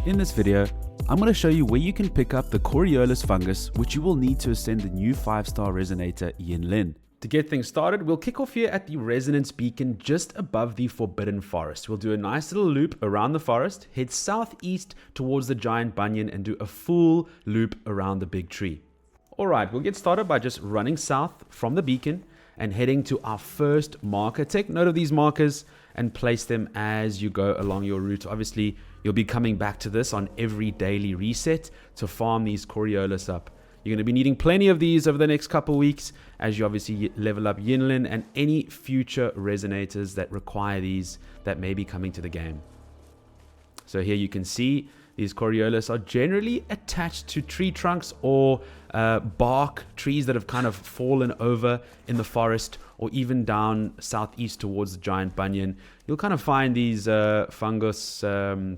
In this video, I'm going to show you where you can pick up the Coriolus fungus, which you will need to ascend the new 5-star resonator YinLin. To get things started, we'll kick off here at the resonance beacon just above the Forbidden Forest. We'll do a nice little loop around the forest, head southeast towards the giant bunian and do a full loop around the big tree. Alright, we'll get started by just running south from the beacon and heading to our first marker. Take note of these markers and place them as you go along your route. Obviously, you'll be coming back to this on every daily reset to farm these Coriolus up. You're going to be needing plenty of these over the next couple weeks as you obviously level up YinLin and any future resonators that require these that may be coming to the game. So here you can see these Coriolus are generally attached to tree trunks or bark, trees that have kind of fallen over in the forest, or even down southeast towards the giant bunian. You'll kind of find these fungus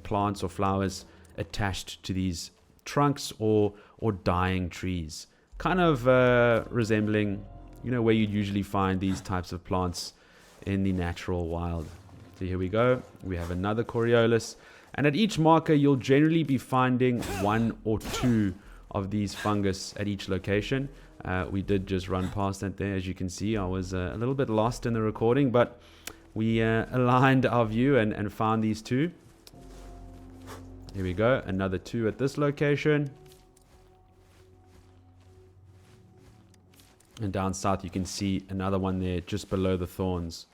plants or flowers attached to these trunks or dying trees, kind of resembling, you know, where you'd usually find these types of plants in the natural wild. So here we go. We have another Coriolus. And at each marker, you'll generally be finding 1 or 2 of these fungus at each location. We did just run past that there. As you can see, I was a little bit lost in the recording, but we aligned our view and found these 2. Here we go. Another 2 at this location. And down south, you can see another one there just below the thorns.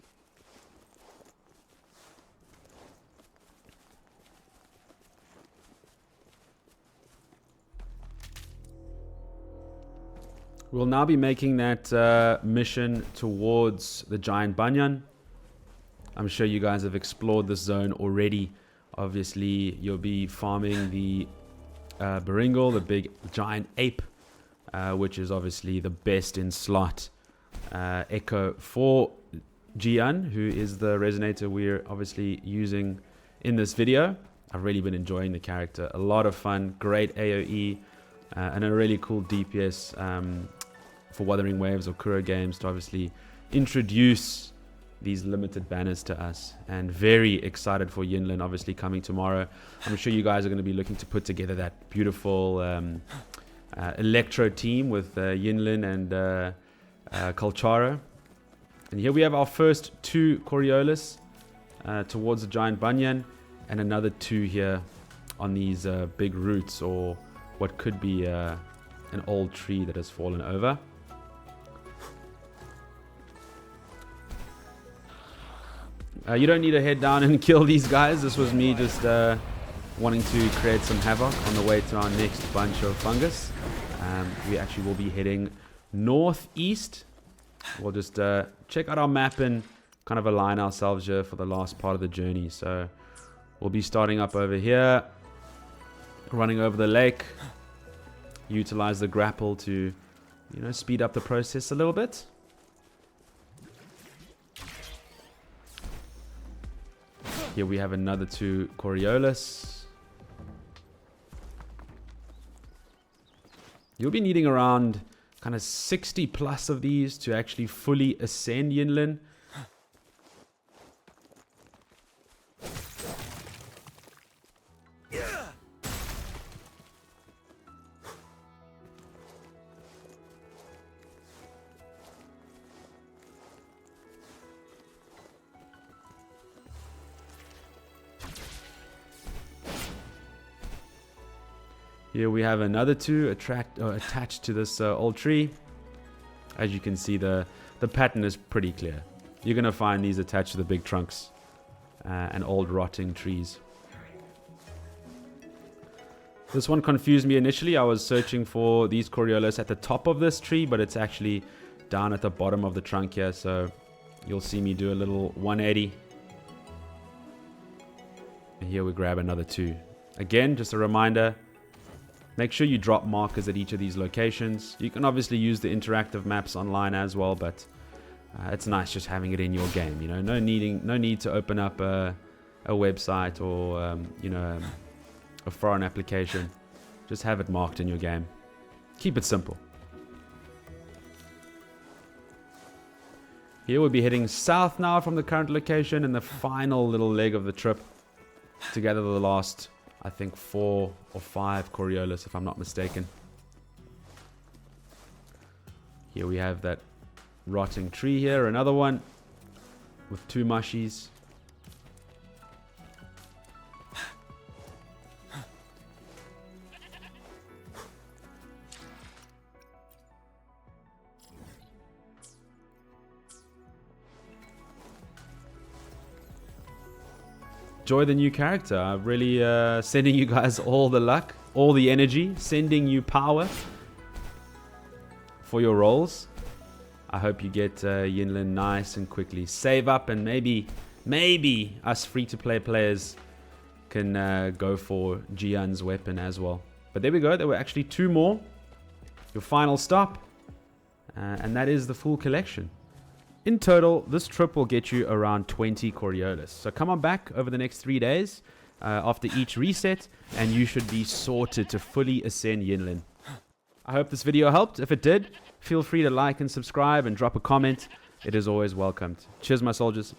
We'll now be making that mission towards the giant bunian. I'm sure you guys have explored this zone already. Obviously, you'll be farming the Baringal, the big giant ape, which is obviously the best in slot echo for Jian, who is the resonator we're obviously using in this video. I've really been enjoying the character. A lot of fun, great AoE, and a really cool DPS for Wuthering Waves or Kuro games to obviously introduce these limited banners to us. And very excited for YinLin obviously coming tomorrow. I'm sure you guys are going to be looking to put together that beautiful Electro team with YinLin and Kulchara. And here we have our first 2 Coriolus towards the giant bunian, and another 2 here on these big roots, or what could be an old tree that has fallen over. You don't need to head down and kill these guys. This was me just wanting to create some havoc on the way to our next bunch of fungus. We actually will be heading northeast. We'll just check out our map and kind of align ourselves here for the last part of the journey. So we'll be starting up over here, running over the lake, utilize the grapple to, you know, speed up the process a little bit. Here we have another 2 Coriolus. You'll be needing around kind of 60 plus of these to actually fully ascend YinLin. Here we have another 2 attached to this old tree. As you can see, the pattern is pretty clear. You're going to find these attached to the big trunks and old rotting trees. This one confused me initially. I was searching for these Coriolus at the top of this tree, but it's actually down at the bottom of the trunk here. So you'll see me do a little 180. And here we grab another 2. Again, just a reminder. Make sure you drop markers at each of these locations. You can obviously use the interactive maps online as well, but it's nice just having it in your game. You know, no need to open up a website or you know, a foreign application. Just have it marked in your game. Keep it simple. Here we'll be heading south now from the current location, and the final little leg of the trip to gather the last I think 4 or 5 Coriolus, if I'm not mistaken. Here we have that rotting tree here. Another one with 2 mushies. Enjoy the new character. I'm really sending you guys all the luck, all the energy, sending you power for your rolls. I hope you get YinLin nice and quickly. Save up and maybe us free-to-play players can go for Jian's weapon as well. But there we go. There were actually 2 more. Your final stop. And that is the full collection. In total, this trip will get you around 20 Coriolus. So come on back over the next 3 days after each reset, and you should be sorted to fully ascend YinLin. I hope this video helped. If it did, feel free to like and subscribe and drop a comment. It is always welcomed. Cheers, my soldiers.